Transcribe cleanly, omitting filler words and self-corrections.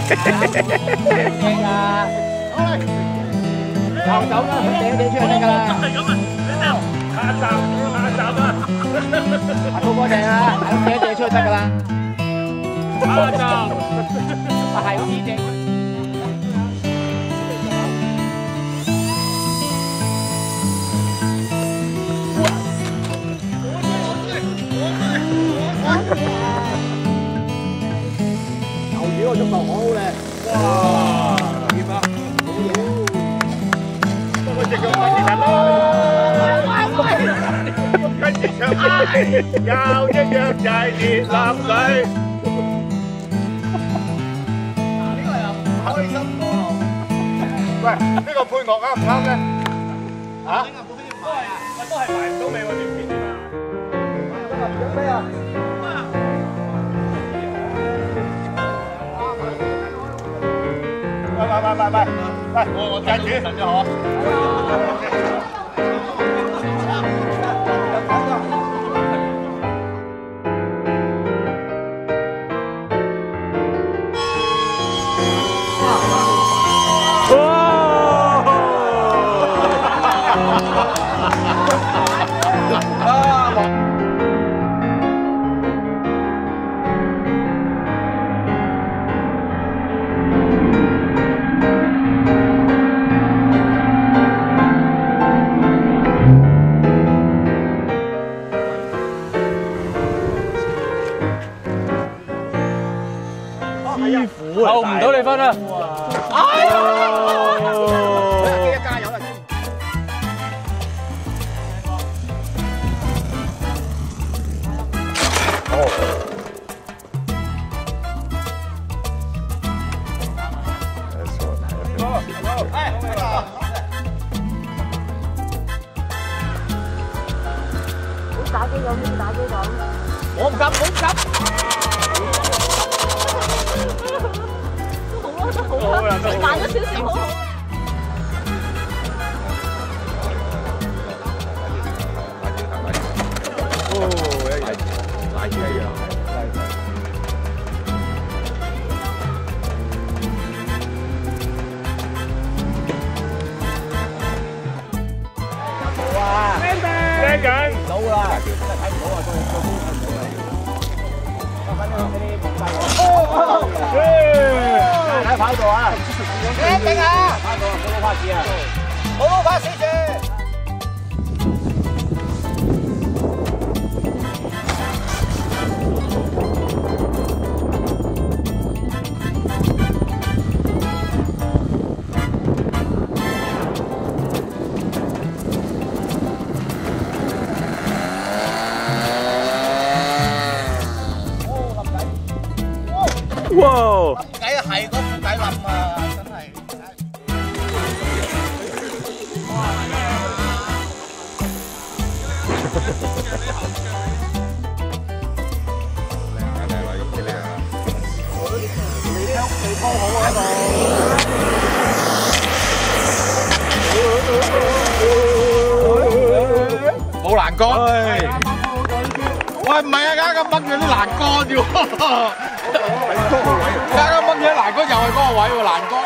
正啊！又走啦，掟出嚟得㗎啦。係咁啊！下集啊！係高哥正啊！係咁掟出去得㗎啦。下集啊係咁正。牛魚個足球好好咧，哇！點啊？好嘢！不過隻腳跟住人咯，跟住唱有隻腳仔跌落水。呢個又開心喎！喂，呢個配樂啱唔啱咧？嚇？都係埋唔到尾喎，條片點啊？咩啊？喂，我介住神咗嗬。扣唔到你分啦！哎呀！記得加油啦！打機咁，打機咁。我唔急，我唔急。好啦，都好啦，慢咗少少，好好。拉住一樣。哇！聽緊。到啦，真係睇唔到啊！到高睇唔到啊！翻咗嗰啲木架。喺跑道啊！聽緊啊！跑道冇攞花紙啊！冇攞花紙住。哇！冧計啊，係個副計冧啊，真係。地方好啊度。冇欄杆。喂，唔係啊，啱啱掹咗啲欄杆啫喎。啱啱掹咗欄杆又係嗰個位喎，欄杆。